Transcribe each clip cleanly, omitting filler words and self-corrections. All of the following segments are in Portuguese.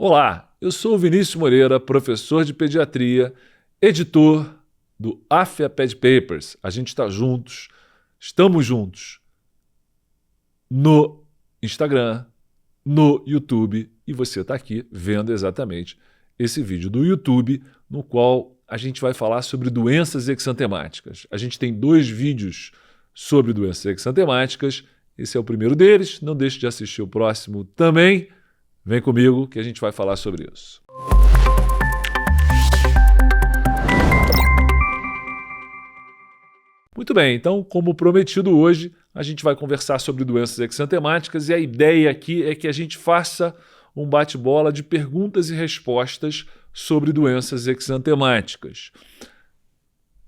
Olá, eu sou o Vinícius Moreira, professor de pediatria, editor do Afia Ped Papers. A gente está juntos, estamos juntos no Instagram, no YouTube, e você está aqui vendo exatamente esse vídeo do YouTube, no qual a gente vai falar sobre doenças exantemáticas. A gente tem 2 vídeos sobre doenças exantemáticas, esse é o primeiro deles, não deixe de assistir o próximo também. Vem comigo que a gente vai falar sobre isso. Muito bem, então, como prometido hoje, a gente vai conversar sobre doenças exantemáticas e a ideia aqui é que a gente faça um bate-bola de perguntas e respostas sobre doenças exantemáticas.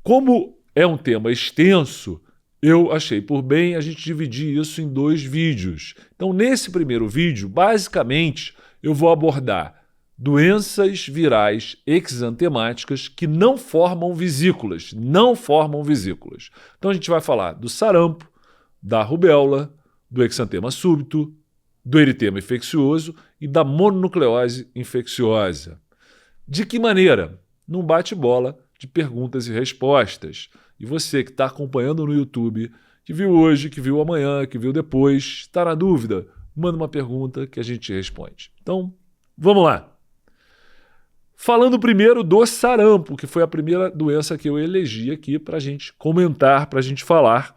Como é um tema extenso, eu achei por bem a gente dividir isso em 2 vídeos. Então, nesse primeiro vídeo, basicamente, eu vou abordar doenças virais exantemáticas que não formam vesículas. Então, a gente vai falar do sarampo, da rubéola, do exantema súbito, do eritema infeccioso e da mononucleose infecciosa. De que maneira? Num bate-bola de perguntas e respostas. E você que está acompanhando no YouTube, que viu hoje, que viu amanhã, que viu depois, está na dúvida, manda uma pergunta que a gente responde. Então, vamos lá. Falando primeiro do sarampo, que foi a primeira doença que eu elegi aqui para a gente comentar, para a gente falar.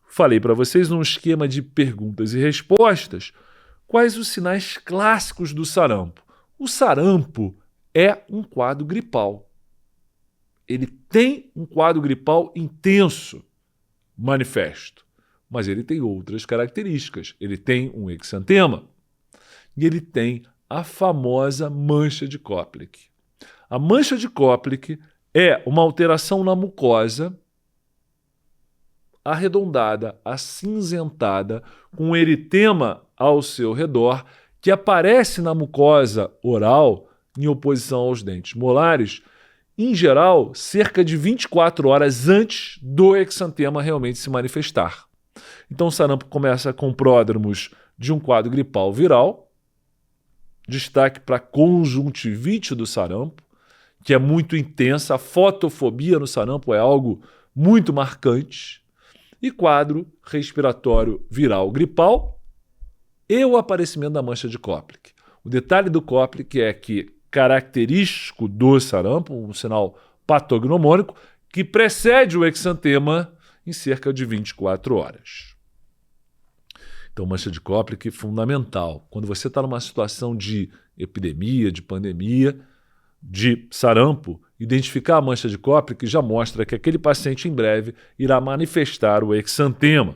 Falei para vocês num esquema de perguntas e respostas quais os sinais clássicos do sarampo. O sarampo é um quadro gripal. Ele tem um quadro gripal intenso, manifesto, mas ele tem outras características. Ele tem um exantema e ele tem a famosa mancha de Koplik. A mancha de Koplik é uma alteração na mucosa arredondada, acinzentada, com eritema ao seu redor, que aparece na mucosa oral em oposição aos dentes molares, em geral, cerca de 24 horas antes do exantema realmente se manifestar. Então, o sarampo começa com pródromos de um quadro gripal viral, destaque para a conjuntivite do sarampo, que é muito intensa, a fotofobia no sarampo é algo muito marcante, e quadro respiratório viral gripal e o aparecimento da mancha de Koplik. O detalhe do Koplik é que característico do sarampo, um sinal patognomônico, que precede o exantema em cerca de 24 horas. Então, mancha de Koplik é fundamental. Quando você está numa situação de epidemia, de pandemia, de sarampo, identificar a mancha de Koplik já mostra que aquele paciente em breve irá manifestar o exantema.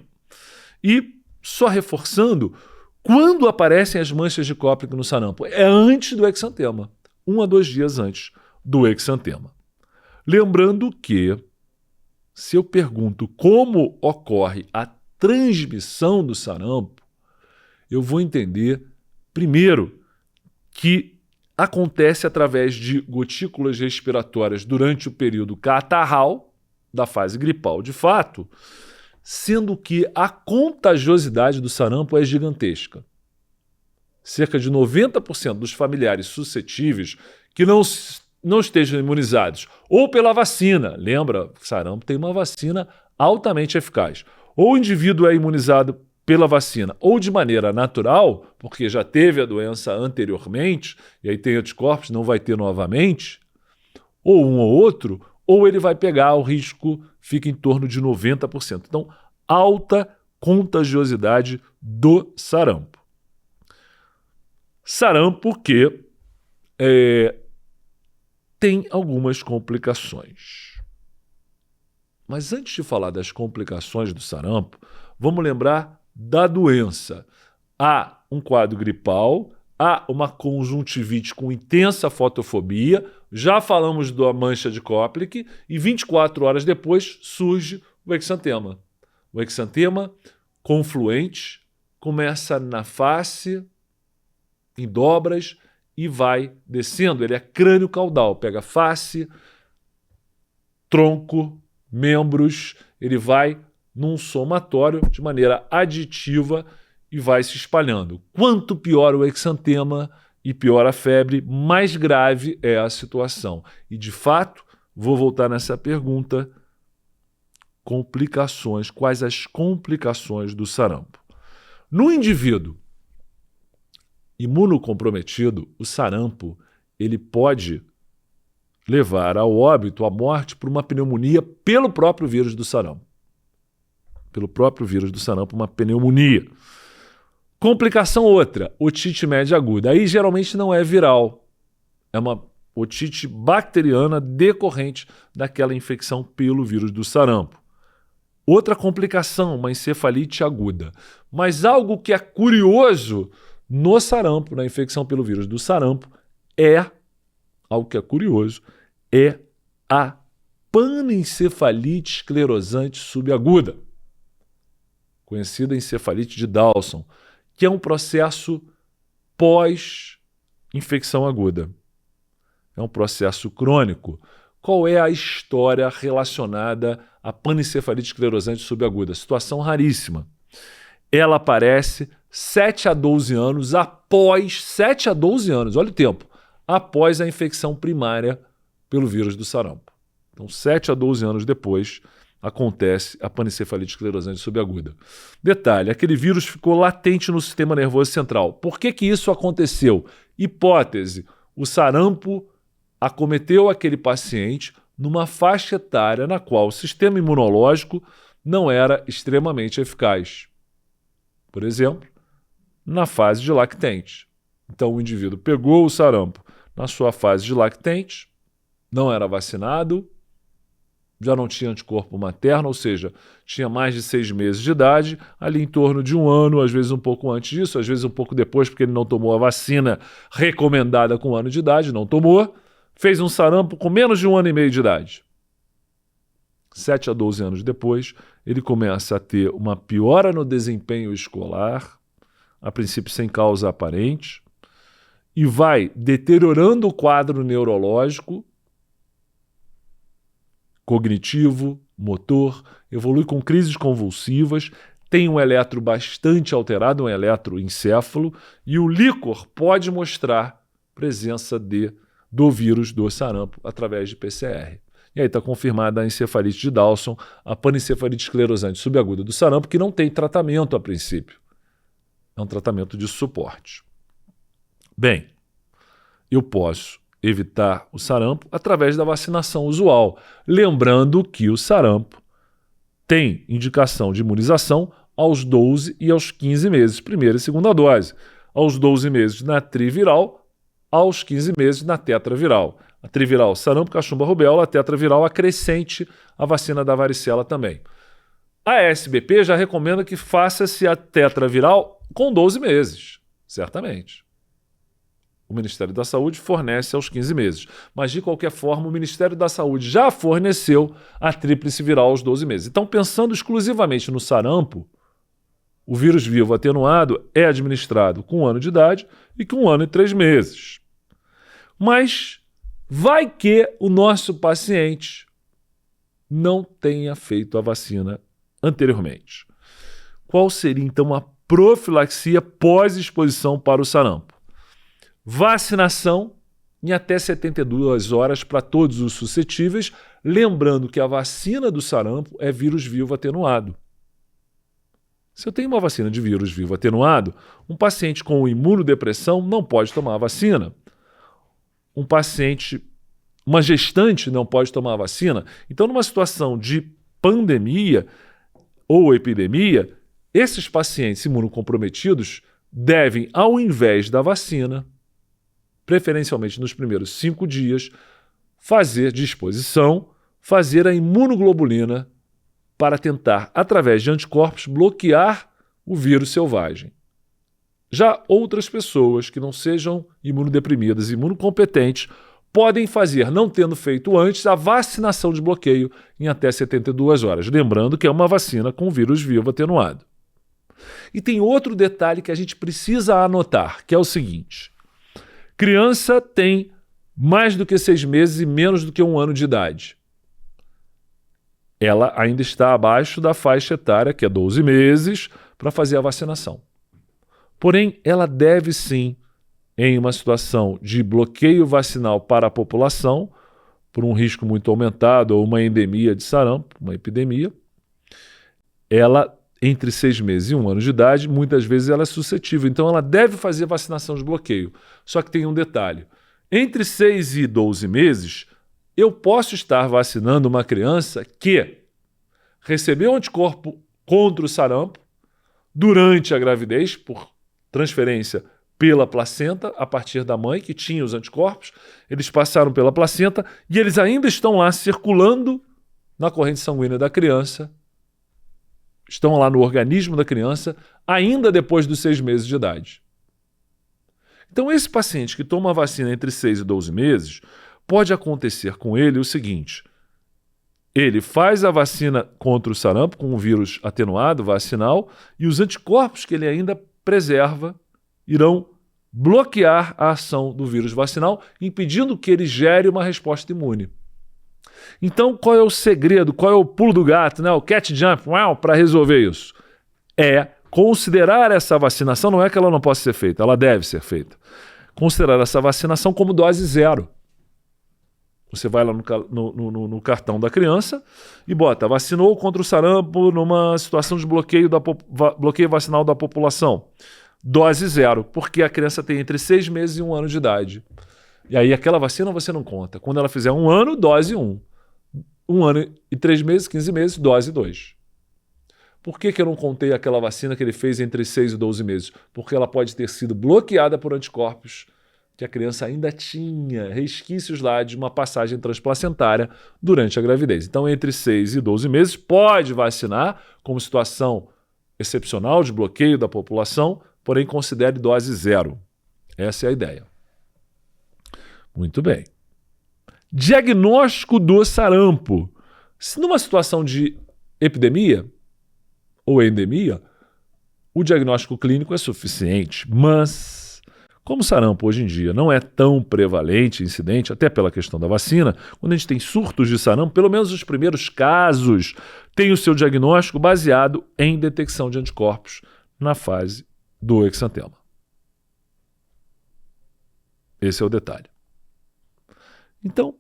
E, só reforçando, quando aparecem as manchas de Koplik no sarampo? É antes do exantema. 1 a 2 dias antes do exantema. Lembrando que, se eu pergunto como ocorre a transmissão do sarampo, eu vou entender, primeiro, que acontece através de gotículas respiratórias durante o período catarral, da fase gripal de fato, sendo que a contagiosidade do sarampo é gigantesca. Cerca de 90% dos familiares suscetíveis que não estejam imunizados ou pela vacina, lembra, sarampo tem uma vacina altamente eficaz, ou o indivíduo é imunizado pela vacina ou de maneira natural, porque já teve a doença anteriormente e aí tem anticorpos, não vai ter novamente, ou um ou outro, ou ele vai pegar, o risco fica em torno de 90%. Então, alta contagiosidade do sarampo. Sarampo que tem algumas complicações. Mas antes de falar das complicações do sarampo, vamos lembrar da doença. Há um quadro gripal, há uma conjuntivite com intensa fotofobia, já falamos da mancha de Koplik e 24 horas depois surge o exantema. O exantema confluente começa na face, em dobras e vai descendo. Ele é crânio-caudal, pega face, tronco, membros, ele vai num somatório de maneira aditiva e vai se espalhando. Quanto pior o exantema, e pior a febre, mais grave é a situação. E, de fato, vou voltar nessa pergunta: complicações. Quais as complicações do sarampo? No indivíduo imunocomprometido, o sarampo ele pode levar ao óbito, à morte, por uma pneumonia pelo próprio vírus do sarampo. Pelo próprio vírus do sarampo, uma pneumonia. Complicação outra, otite média aguda. Aí geralmente não é viral. É uma otite bacteriana decorrente daquela infecção pelo vírus do sarampo. Outra complicação, uma encefalite aguda. Mas algo que é curioso no sarampo, na infecção pelo vírus do sarampo, algo que é curioso, é a panencefalite esclerosante subaguda, conhecida encefalite de Dawson, que é um processo pós-infecção aguda. É um processo crônico. Qual é a história relacionada à panencefalite esclerosante subaguda? Situação raríssima. Ela aparece 7 a 12 anos após, 7 a 12 anos, olha o tempo, após a infecção primária pelo vírus do sarampo. Então, 7 a 12 anos depois, acontece a panencefalite esclerosante subaguda. Detalhe, aquele vírus ficou latente no sistema nervoso central. Por que isso aconteceu? Hipótese, o sarampo acometeu aquele paciente numa faixa etária na qual o sistema imunológico não era extremamente eficaz. Por exemplo, na fase de lactente. Então o indivíduo pegou o sarampo na sua fase de lactente, não era vacinado, já não tinha anticorpo materno, ou seja, tinha mais de 6 meses de idade, ali em torno de 1 ano, às vezes um pouco antes disso, às vezes um pouco depois, porque ele não tomou a vacina recomendada com 1 ano de idade, não tomou, fez um sarampo com menos de 1 ano e meio de idade. 7 a 12 anos depois, ele começa a ter uma piora no desempenho escolar, a princípio sem causa aparente, e vai deteriorando o quadro neurológico, cognitivo, motor, evolui com crises convulsivas, tem um eletro bastante alterado, um eletroencéfalo, e o líquor pode mostrar presença do vírus do sarampo através de PCR. E aí está confirmada a encefalite de Dawson, a panencefalite esclerosante subaguda do sarampo, que não tem tratamento a princípio. É um tratamento de suporte. Bem, eu posso evitar o sarampo através da vacinação usual. Lembrando que o sarampo tem indicação de imunização aos 12 e aos 15 meses, primeira e segunda dose. Aos 12 meses na triviral, aos 15 meses na tetraviral. A triviral, sarampo, cachumba, rubéola, a tetraviral, acrescente a vacina da varicela também. A SBP já recomenda que faça-se a tetraviral com 12 meses, certamente. O Ministério da Saúde fornece aos 15 meses. Mas, de qualquer forma, o Ministério da Saúde já forneceu a tríplice viral aos 12 meses. Então, pensando exclusivamente no sarampo, o vírus vivo atenuado é administrado com 1 ano de idade e com 1 ano e 3 meses. Mas vai que o nosso paciente não tenha feito a vacina anteriormente. Qual seria, então, a profilaxia pós-exposição para o sarampo? Vacinação em até 72 horas para todos os suscetíveis, lembrando que a vacina do sarampo é vírus vivo atenuado. Se eu tenho uma vacina de vírus vivo atenuado, um paciente com imunodepressão não pode tomar a vacina. Uma gestante não pode tomar a vacina. Então, numa situação de pandemia ou epidemia, esses pacientes imunocomprometidos devem, ao invés da vacina, preferencialmente nos primeiros 5 dias, fazer a imunoglobulina para tentar, através de anticorpos, bloquear o vírus selvagem. Já outras pessoas que não sejam imunodeprimidas e imunocompetentes podem fazer, não tendo feito antes, a vacinação de bloqueio em até 72 horas. Lembrando que é uma vacina com vírus vivo atenuado. E tem outro detalhe que a gente precisa anotar, que é o seguinte: criança tem mais do que 6 meses e menos do que 1 ano de idade. Ela ainda está abaixo da faixa etária, que é 12 meses, para fazer a vacinação. Porém, ela deve sim em uma situação de bloqueio vacinal para a população, por um risco muito aumentado ou uma endemia de sarampo, uma epidemia, ela, entre 6 meses e 1 ano de idade, muitas vezes ela é suscetível. Então ela deve fazer vacinação de bloqueio. Só que tem um detalhe. Entre 6 e 12 meses, eu posso estar vacinando uma criança que recebeu anticorpo contra o sarampo durante a gravidez, por transferência pela placenta, a partir da mãe, que tinha os anticorpos. Eles passaram pela placenta e eles ainda estão lá circulando na corrente sanguínea da criança, estão lá no organismo da criança, ainda depois dos 6 meses de idade. Então, esse paciente que toma a vacina entre 6 e 12 meses, pode acontecer com ele o seguinte: ele faz a vacina contra o sarampo com um vírus atenuado, vacinal, e os anticorpos que ele ainda preserva irão bloquear a ação do vírus vacinal, impedindo que ele gere uma resposta imune. Então, qual é o segredo, qual é o pulo do gato, né? O cat jump, para resolver isso? É considerar essa vacinação, não é que ela não possa ser feita, ela deve ser feita. Considerar essa vacinação como dose zero. Você vai lá no cartão da criança e bota: vacinou contra o sarampo numa situação de bloqueio vacinal da população. Dose zero, porque a criança tem entre 6 meses e 1 ano de idade. E aí aquela vacina você não conta. Quando ela fizer 1 ano, dose 1. 1 ano e 3 meses, 15 meses, dose 2. Por que eu não contei aquela vacina que ele fez entre 6 e 12 meses? Porque ela pode ter sido bloqueada por anticorpos que a criança ainda tinha resquícios lá de uma passagem transplacentária durante a gravidez. Então, entre 6 e 12 meses, pode vacinar como situação excepcional de bloqueio da população, porém considere dose zero. Essa é a ideia. Muito bem. Diagnóstico do sarampo. Se numa situação de epidemia ou endemia, o diagnóstico clínico é suficiente, mas como o sarampo hoje em dia não é tão prevalente, incidente, até pela questão da vacina, quando a gente tem surtos de sarampo, pelo menos os primeiros casos têm o seu diagnóstico baseado em detecção de anticorpos na fase do exantema. Esse é o detalhe. Então,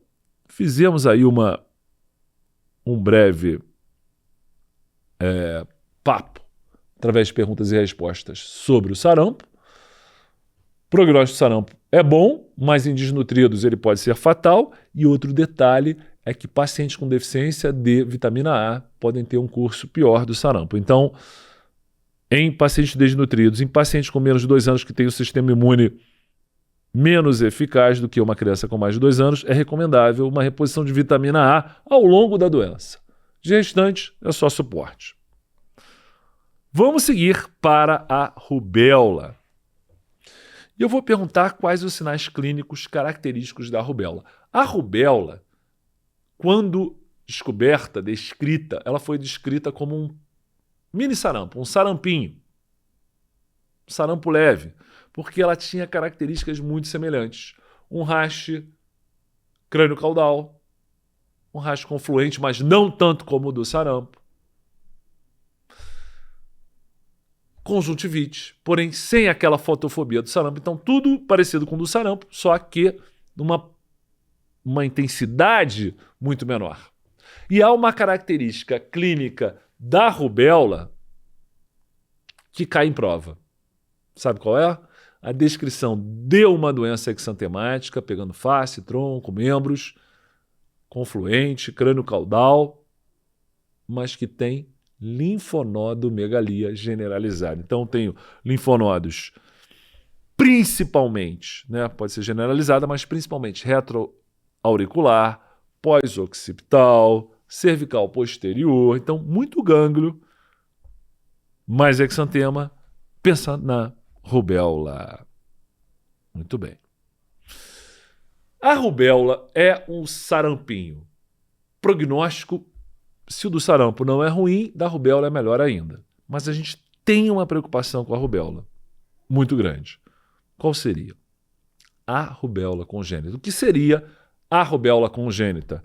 fizemos aí um breve papo, através de perguntas e respostas, sobre o sarampo. O prognóstico do sarampo é bom, mas em desnutridos ele pode ser fatal. E outro detalhe é que pacientes com deficiência de vitamina A podem ter um curso pior do sarampo. Então, em pacientes desnutridos, em pacientes com menos de 2 anos que têm o sistema imune menos eficaz do que uma criança com mais de 2 anos, é recomendável uma reposição de vitamina A ao longo da doença. De restante, é só suporte. Vamos seguir para a rubéola. E eu vou perguntar quais os sinais clínicos característicos da rubéola. A rubéola, quando descrita, ela foi descrita como um mini sarampo, um sarampinho, um sarampo leve, porque ela tinha características muito semelhantes. Um raste crânio-caudal, um raste confluente, mas não tanto como o do sarampo. Conjuntivite, porém sem aquela fotofobia do sarampo. Então, tudo parecido com o do sarampo, só que numa intensidade muito menor. E há uma característica clínica da rubéola que cai em prova. Sabe qual é? A descrição de uma doença exantemática, pegando face, tronco, membros, confluente, crânio caudal, mas que tem linfonodomegalia generalizada. Então, tenho linfonodos principalmente, pode ser generalizada, mas principalmente retroauricular, pós-occipital, cervical posterior. Então, muito gânglio, mais exantema, pensa na rubéola. Muito bem. A rubéola é um sarampinho. Prognóstico: se o do sarampo não é ruim, da rubéola é melhor ainda. Mas a gente tem uma preocupação com a rubéola muito grande. Qual seria? A rubéola congênita. O que seria a rubéola congênita?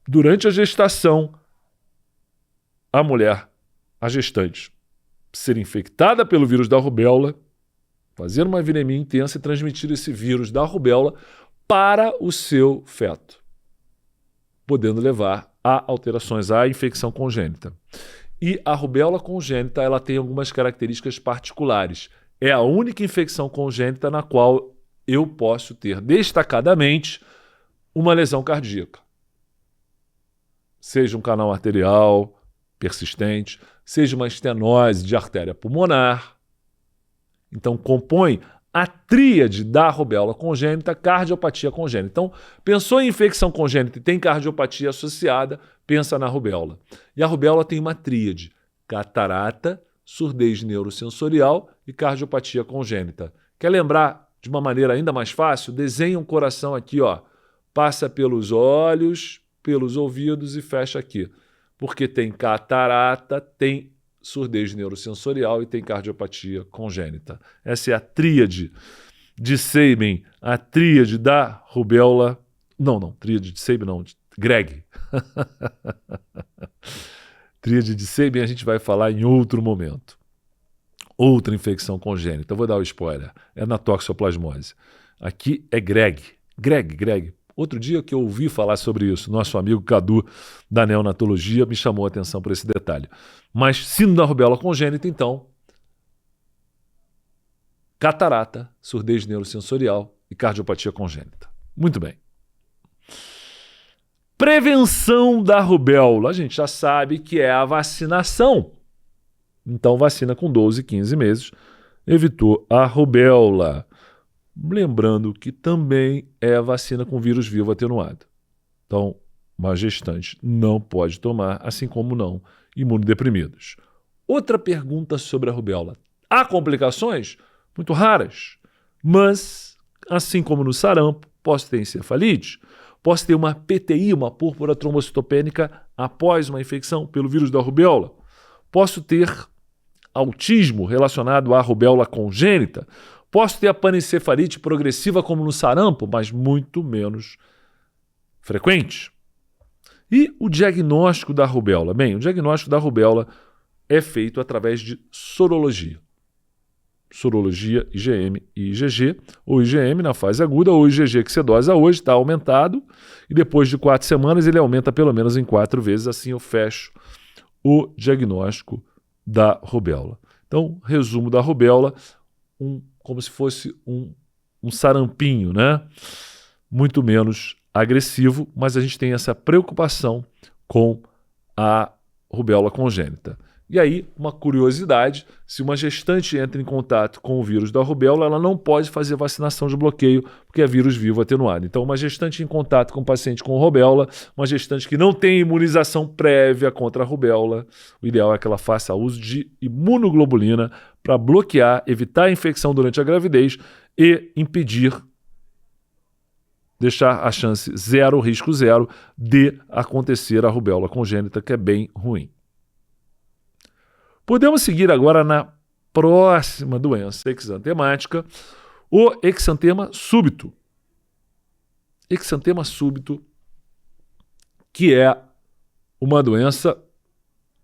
Durante a gestação, a gestante, ser infectada pelo vírus da rubéola fazer uma viremia intensa e transmitir esse vírus da rubéola para o seu feto, podendo levar a alterações, à infecção congênita. E a rubéola congênita, ela tem algumas características particulares. É a única infecção congênita na qual eu posso ter destacadamente uma lesão cardíaca. Seja um canal arterial persistente, seja uma estenose de artéria pulmonar. Então, compõe a tríade da rubéola congênita, cardiopatia congênita. Então, pensou em infecção congênita e tem cardiopatia associada, pensa na rubéola. E a rubéola tem uma tríade: catarata, surdez neurosensorial e cardiopatia congênita. Quer lembrar de uma maneira ainda mais fácil? Desenha um coração aqui, ó. Passa pelos olhos, pelos ouvidos e fecha aqui. Porque tem catarata, tem surdez neurosensorial e tem cardiopatia congênita. Essa é a tríade de Sabin, a tríade da rubéola. Não, tríade de Sabin não, de Greg. Tríade de Sabin a gente vai falar em outro momento. Outra infecção congênita, eu vou dar o spoiler, é na toxoplasmose. Aqui é Greg. Outro dia que eu ouvi falar sobre isso, nosso amigo Cadu da neonatologia me chamou a atenção por esse detalhe. Mas síndrome da rubéola congênita, então, catarata, surdez neurosensorial e cardiopatia congênita. Muito bem. Prevenção da rubéola. A gente já sabe que é a vacinação. Então, vacina com 12, 15 meses evitou a rubéola. Lembrando que também é a vacina com vírus vivo atenuado. Então, uma gestante não pode tomar, assim como não imunodeprimidos. Outra pergunta sobre a rubéola. Há complicações? Muito raras. Mas, assim como no sarampo, posso ter encefalite, posso ter uma PTI, uma púrpura trombocitopênica, após uma infecção pelo vírus da rubéola. Posso ter autismo relacionado à rubéola congênita. Posso ter a panencefalite progressiva como no sarampo, mas muito menos frequente. E o diagnóstico da rubéola? Bem, o diagnóstico da rubéola é feito através de sorologia. Sorologia IgM e IgG, ou IgM na fase aguda, ou IgG que sedosa hoje está aumentado, e depois de 4 semanas ele aumenta pelo menos em 4 vezes, assim eu fecho o diagnóstico da rubéola. Então, resumo da rubéola, como se fosse um sarampinho, né? Muito menos agressivo, mas a gente tem essa preocupação com a rubéola congênita. E aí, uma curiosidade, se uma gestante entra em contato com o vírus da rubéola, ela não pode fazer vacinação de bloqueio, porque é vírus vivo atenuado. Então, uma gestante em contato com um paciente com rubéola, uma gestante que não tem imunização prévia contra a rubéola, o ideal é que ela faça uso de imunoglobulina para bloquear, evitar a infecção durante a gravidez e impedir, deixar a chance zero, risco zero, de acontecer a rubéola congênita, que é bem ruim. Podemos seguir agora na próxima doença exantemática, o exantema súbito. Exantema súbito, que é uma doença,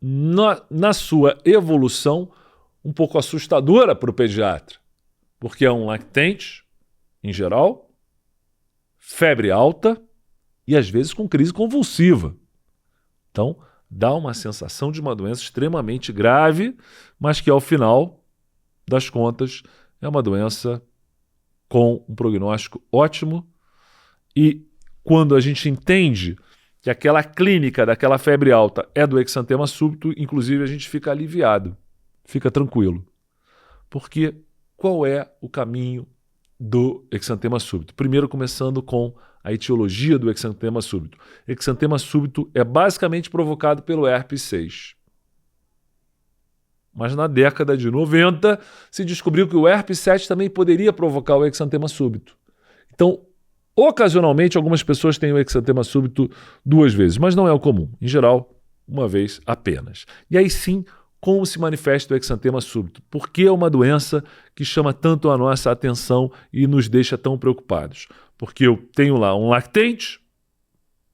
na sua evolução, um pouco assustadora para o pediatra, porque é um lactente, em geral, febre alta e às vezes com crise convulsiva. Então, dá uma sensação de uma doença extremamente grave, mas que ao final das contas é uma doença com um prognóstico ótimo. E quando a gente entende que aquela clínica daquela febre alta é do exantema súbito, inclusive a gente fica aliviado, fica tranquilo. Porque qual é o caminho do exantema súbito? Primeiro, começando com a etiologia do exantema súbito. Exantema súbito é basicamente provocado pelo herpes 6. Mas na década de 90 se descobriu que o herpes 7 também poderia provocar o exantema súbito. Então, ocasionalmente, algumas pessoas têm o exantema súbito 2 vezes, mas não é o comum. Em geral, 1 vez apenas. E aí sim, como se manifesta o exantema súbito? Por que é uma doença que chama tanto a nossa atenção e nos deixa tão preocupados? Porque eu tenho lá um lactente,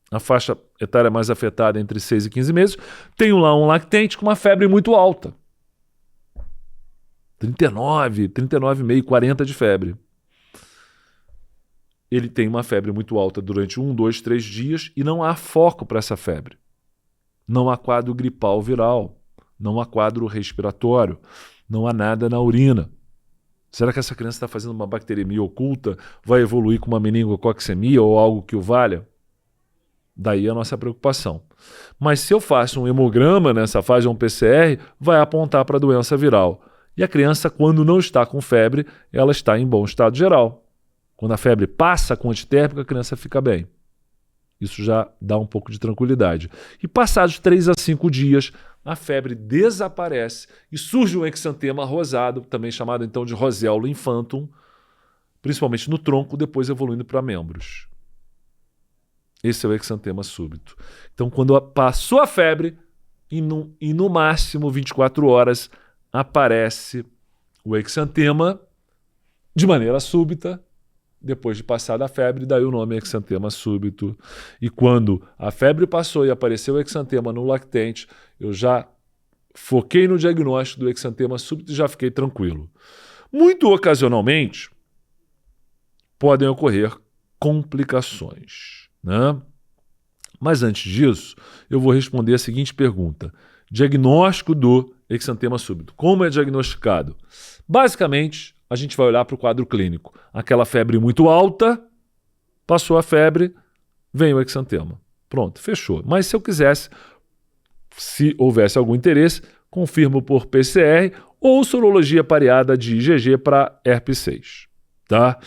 a faixa etária mais afetada entre 6 e 15 meses, tenho lá um lactente com uma febre muito alta. 39, 39,5, 40 de febre. Ele tem uma febre muito alta durante 1, 2, 3 dias e não há foco para essa febre. Não há quadro gripal viral, não há quadro respiratório, não há nada na urina. Será que essa criança está fazendo uma bacteremia oculta? Vai evoluir com uma meningococcemia ou algo que o valha? Daí a nossa preocupação. Mas se eu faço um hemograma nessa fase, um PCR, vai apontar para a doença viral. E a criança, quando não está com febre, ela está em bom estado geral. Quando a febre passa com antitérmico, a criança fica bem. Isso já dá um pouco de tranquilidade. E passados 3 a 5 dias, a febre desaparece e surge um exantema rosado, também chamado então de roseolo infantum, principalmente no tronco, depois evoluindo para membros. Esse é o exantema súbito. Então, quando passou a febre, e no máximo 24 horas, aparece o exantema de maneira súbita, depois de passar a febre, daí o nome é exantema súbito. E quando a febre passou e apareceu o exantema no lactente, eu já foquei no diagnóstico do exantema súbito e já fiquei tranquilo. Muito ocasionalmente, podem ocorrer complicações, né? Mas antes disso, eu vou responder a seguinte pergunta. Diagnóstico do exantema súbito. Como é diagnosticado? Basicamente, a gente vai olhar para o quadro clínico. Aquela febre muito alta, passou a febre, vem o exantema. Pronto, fechou. Mas se eu quisesse, se houvesse algum interesse, confirmo por PCR ou sorologia pareada de IgG para herpes 6. Tá?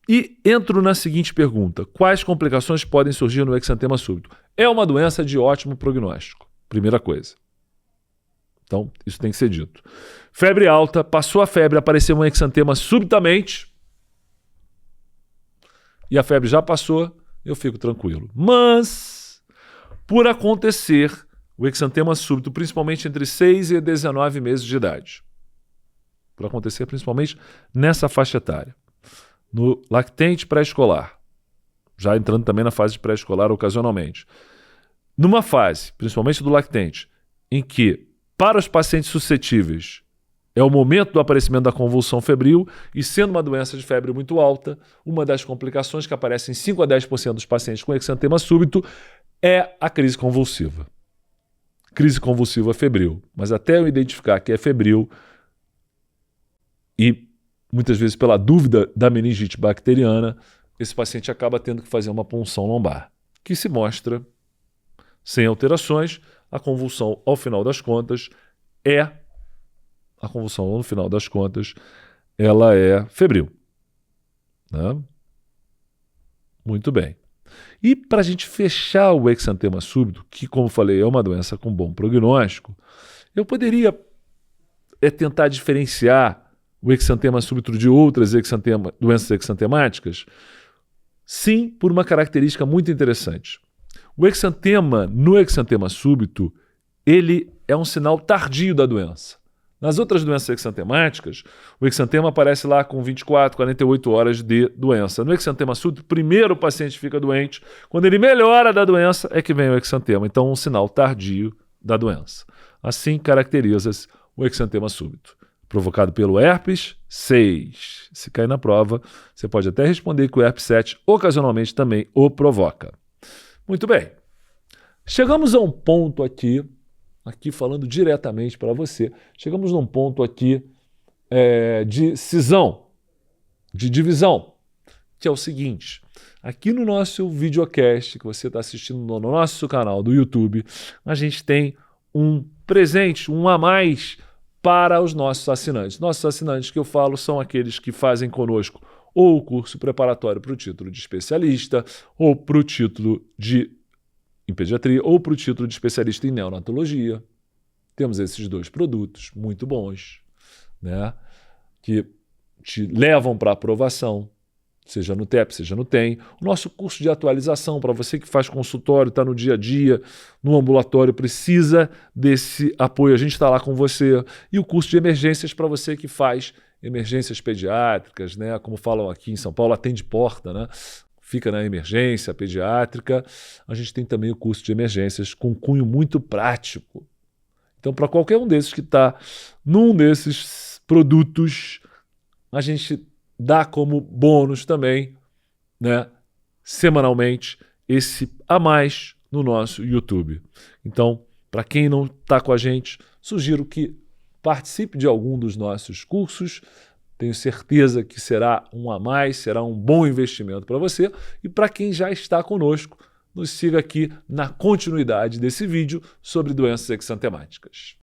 E entro na seguinte pergunta. Quais complicações podem surgir no exantema súbito? É uma doença de ótimo prognóstico. Primeira coisa. Então, isso tem que ser dito. Febre alta, passou a febre, apareceu um exantema subitamente e a febre já passou, eu fico tranquilo. Mas, por acontecer o exantema súbito, principalmente entre 6 e 19 meses de idade, por acontecer principalmente nessa faixa etária, no lactente pré-escolar, já entrando também na fase de pré-escolar ocasionalmente, numa fase, principalmente do lactente, em que para os pacientes suscetíveis, é o momento do aparecimento da convulsão febril e sendo uma doença de febre muito alta, uma das complicações que aparecem em 5 a 10% dos pacientes com exantema súbito é a crise convulsiva. Crise convulsiva febril. Mas até eu identificar que é febril e muitas vezes pela dúvida da meningite bacteriana, esse paciente acaba tendo que fazer uma punção lombar, que se mostra sem alterações. A convulsão, ao final das contas, ela é febril. Né? Muito bem. E para a gente fechar o exantema súbito, que, como falei, é uma doença com bom prognóstico, eu poderia tentar diferenciar o exantema súbito de outras doenças exantemáticas? Sim, por uma característica muito interessante. O exantema, no exantema súbito, ele é um sinal tardio da doença. Nas outras doenças exantemáticas, o exantema aparece lá com 24, 48 horas de doença. No exantema súbito, primeiro o paciente fica doente. Quando ele melhora da doença, é que vem o exantema. Então, um sinal tardio da doença. Assim caracteriza-se o exantema súbito. Provocado pelo herpes 6. Se cair na prova, você pode até responder que o herpes 7 ocasionalmente também o provoca. Muito bem. Chegamos a um ponto aqui falando diretamente para você, chegamos num ponto aqui de cisão, de divisão, que é o seguinte. Aqui no nosso videocast que você está assistindo no nosso canal do YouTube, a gente tem um presente, um a mais para os nossos assinantes. Nossos assinantes que eu falo são aqueles que fazem conosco ou o curso preparatório para o título de especialista, ou para o título em pediatria, ou para o título de especialista em neonatologia. Temos esses 2 produtos muito bons, né, que te levam para aprovação, seja no TEP, seja no TEM. O nosso curso de atualização, para você que faz consultório, está no dia a dia, no ambulatório, precisa desse apoio, a gente está lá com você. E o curso de emergências para você que faz emergências pediátricas, né, como falam aqui em São Paulo, atende porta, né? Fica na emergência pediátrica. A gente tem também o curso de emergências com cunho muito prático. Então, para qualquer um desses que está num desses produtos, a gente dá como bônus também, né, semanalmente, esse a mais no nosso YouTube. Então, para quem não está com a gente, sugiro que participe de algum dos nossos cursos. Tenho certeza que será um a mais, será um bom investimento para você. E para quem já está conosco, nos siga aqui na continuidade desse vídeo sobre doenças exantemáticas.